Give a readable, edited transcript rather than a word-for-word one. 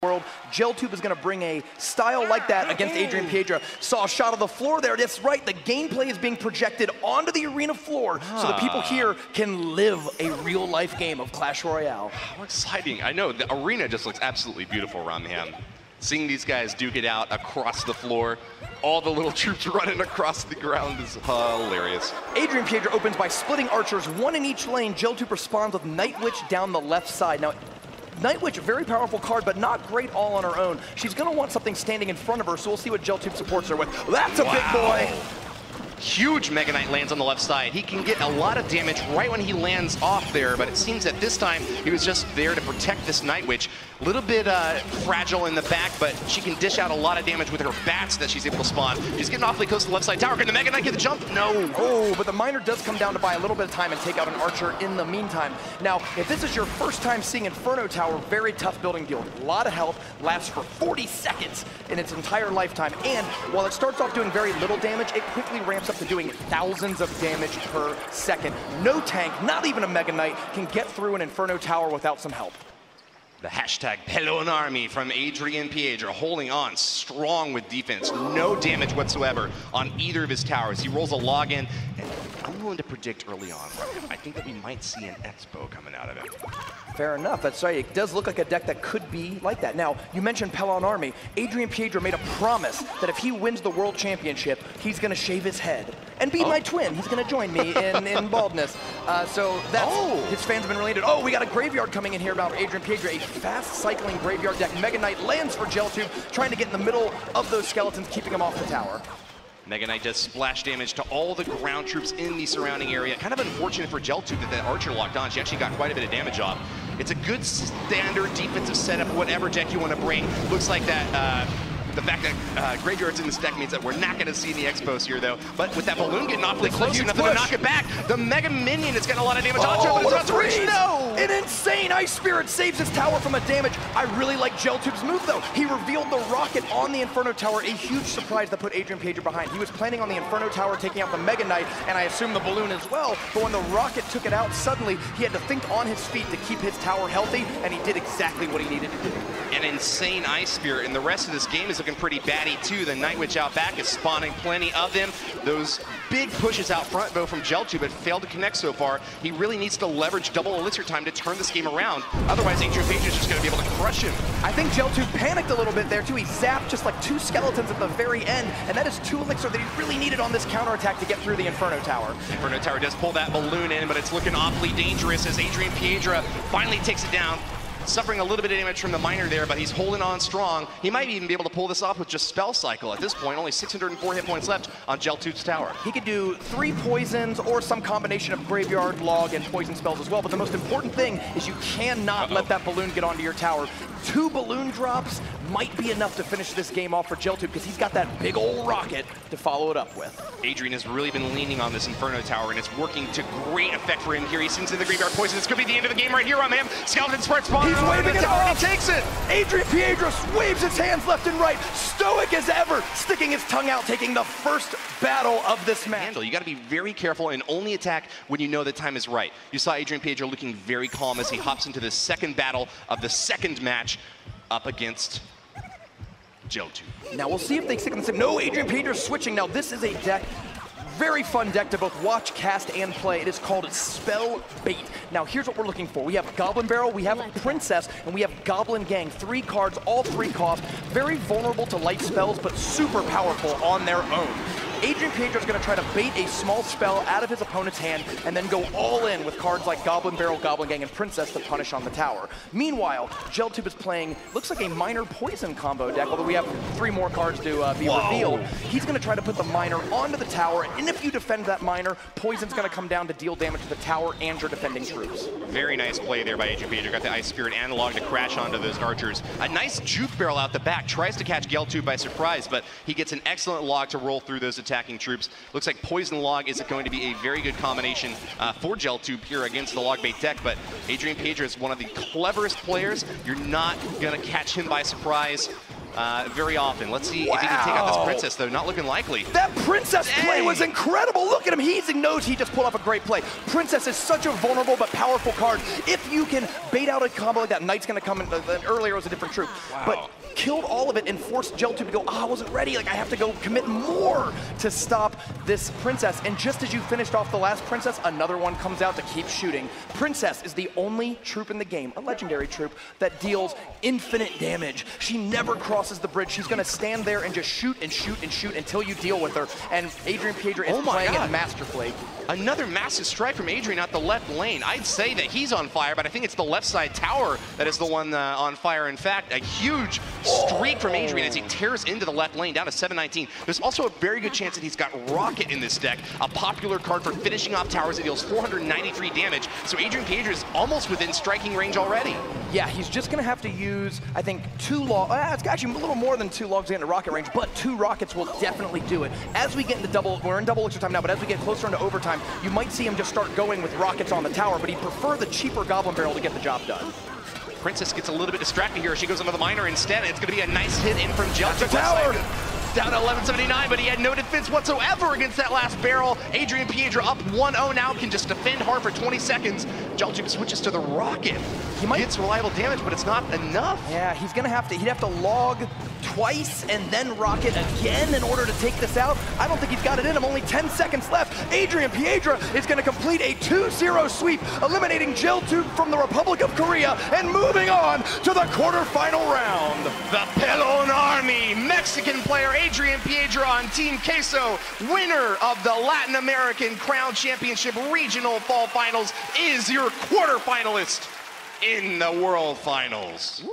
world. Geltube is going to bring a style like that against Adrian Piedra. Saw a shot of the floor there. That's right, the gameplay is being projected onto the arena floor so the people here can live a real-life game of Clash Royale. How exciting. I know, the arena just looks absolutely beautiful around him. Seeing these guys duke it out across the floor, all the little troops running across the ground is hilarious. Adrian Piedra opens by splitting archers, one in each lane. Geltube responds with Night Witch down the left side. Now, Night Witch, a very powerful card, but not great all on her own. She's going to want something standing in front of her, so we'll see what Geltube supports her with. That's a big boy! Huge Mega Knight lands on the left side. He can get a lot of damage right when he lands off there, but it seems that this time he was just there to protect this Night Witch. A little bit fragile in the back, but she can dish out a lot of damage with her bats that she's able to spawn. She's getting awfully close to the left side tower. Can the Mega Knight get the jump? No. Oh, but the miner does come down to buy a little bit of time and take out an archer in the meantime. Now, if this is your first time seeing Inferno Tower, very tough building deal. A lot of health, lasts for 40 seconds in its entire lifetime. And while it starts off doing very little damage, it quickly ramps up to doing thousands of damage per second. No tank, not even a Mega Knight, can get through an Inferno Tower without some help. The hashtag Pelon Army from Adrian Piedra holding on strong with defense. No damage whatsoever on either of his towers. He rolls a log in, and I'm willing to predict early on, I think that we might see an Expo coming out of it. Fair enough, that's right. It does look like a deck that could be like that. Now, you mentioned Pelon Army. Adrian Piedra made a promise that if he wins the World Championship, he's going to shave his head and be my twin. He's going to join me in baldness. So that's, his fans have been related. Oh, we got a graveyard coming in here about Adrian Piedra, a fast cycling graveyard deck. Mega Knight lands for Geltube, trying to get in the middle of those skeletons, keeping them off the tower. Mega Knight does splash damage to all the ground troops in the surrounding area. Kind of unfortunate for Geltube that that archer locked on. She actually got quite a bit of damage off. It's a good standard defensive setup, whatever deck you want to bring. Looks like that the fact that graveyards in this deck means that we're not going to see the Expos here, though. But with that balloon getting awfully close, nothing to knock it back. The Mega Minion is getting a lot of damage onto it, but it's about to reach. No! An insane Ice Spirit saves his tower from a damage. I really like Geltube's move, though. He revealed the rocket on the Inferno Tower, a huge surprise that put Adrian Piedra behind. He was planning on the Inferno Tower taking out the Mega Knight, and I assume the balloon as well. But when the rocket took it out, suddenly he had to think on his feet to keep his tower healthy, and he did exactly what he needed to do. An insane Ice Spirit, and the rest of this game is looking pretty batty too. The Night Witch out back is spawning plenty of them. Those big pushes out front, though, from Geltube, but failed to connect so far. He really needs to leverage double elixir time to turn this game around. Otherwise, Adrian Piedra is just going to be able to crush him. I think Geltube panicked a little bit there too. He zapped just like 2 skeletons at the very end, and that is 2 elixir that he really needed on this counterattack to get through the Inferno Tower. Inferno Tower does pull that balloon in, but it's looking awfully dangerous as Adrian Piedra finally takes it down. Suffering a little bit of damage from the miner there, but he's holding on strong. He might even be able to pull this off with just Spell Cycle. At this point, only 604 hit points left on Geltube's tower. He could do 3 poisons or some combination of graveyard, log, and poison spells as well, but the most important thing is you cannot let that balloon get onto your tower. 2 balloon drops might be enough to finish this game off for Geltube because he's got that big old rocket to follow it up with. Adrian has really been leaning on this Inferno Tower, and it's working to great effect for him here. He sinks in the graveyard poison. It's going to be the end of the game right here on him. Skeleton Spread spawn. He's waving it off. He takes it. Adrian Piedra waves his hands left and right, stoic as ever, sticking his tongue out, taking the first battle of this match. You got to be very careful and only attack when you know the time is right. You saw Adrian Piedra looking very calm as he hops into the second battle of the second match up against Geltube. Now we'll see if they stick in the same. No, Adrian Piedra switching. Now this is a deck, very fun deck to both watch, cast, and play. It is called Spell Bait. Now here's what we're looking for. We have Goblin Barrel, we have Princess, and we have Goblin Gang. 3 cards, all 3 cost. Very vulnerable to light spells, but super powerful on their own. Adrian Piedra is going to try to bait a small spell out of his opponent's hand and then go all in with cards like Goblin Barrel, Goblin Gang, and Princess to punish on the tower. Meanwhile, Geltube is playing, looks like a Miner Poison combo deck, although we have 3 more cards to be revealed. He's going to try to put the Miner onto the tower, and if you defend that Miner, Poison's going to come down to deal damage to the tower and your defending troops. Very nice play there by Adrian Piedra. Got the Ice Spirit analog to crash onto those archers. A nice Juke Barrel out the back. Tries to catch Geltube by surprise, but he gets an excellent log to roll through those attacking troops. Looks like Poison Log is going to be a very good combination for Geltube here against the log bait deck, but Adrian Piedra is one of the cleverest players. You're not going to catch him by surprise. very often. Let's see if he can take out this Princess, though. Not looking likely. That Princess play was incredible. Look at him. He knows he just pulled off a great play. Princess is such a vulnerable but powerful card. If you can bait out a combo like that, Knight's going to come in. Earlier it was a different troop. But killed all of it and forced Geltube to go, I wasn't ready. Like, I have to go commit more to stop this Princess. And just as you finished off the last Princess, another one comes out to keep shooting. Princess is the only troop in the game, a legendary troop, that deals infinite damage. She never crosses the bridge. She's going to stand there and just shoot and shoot and shoot until you deal with her. And Adrian Piedra is playing it masterfully. Another massive strike from Adrian out the left lane. I'd say that he's on fire, but I think it's the left side tower that is the one on fire. In fact, a huge streak from Adrian as he tears into the left lane down to 719. There's also a very good chance that he's got Rocket in this deck, a popular card for finishing off towers that deals 493 damage. So Adrian Piedra is almost within striking range already. Yeah, he's just going to have to use, I think, 2 logs. It's actually a little more than 2 logs into rocket range, but 2 rockets will definitely do it. As we get into we're in double extra time now, but as we get closer into overtime, you might see him just start going with rockets on the tower, but he'd prefer the cheaper Goblin Barrel to get the job done. Princess gets a little bit distracted here. She goes into the miner instead. It's going to be a nice hit in from Geltube. Tower. Down to 1179, but he had no defense whatsoever against that last barrel. Adrian Piedra up 1-0 now, can just defend hard for 20 seconds. Geltube switches to the rocket. He gets reliable damage, but it's not enough. Yeah, he'd have to log twice and then rocket again in order to take this out. I don't think he's got it in him. Only 10 seconds left. Adrian Piedra is going to complete a 2-0 sweep, eliminating Geltube from the Republic of Korea and moving on to the quarterfinal round. The Pelon Army, Mexican player Adrian Piedra on Team Queso, winner of the Latin American Crown Championship Regional Fall Finals, is your quarterfinalist in the World Finals.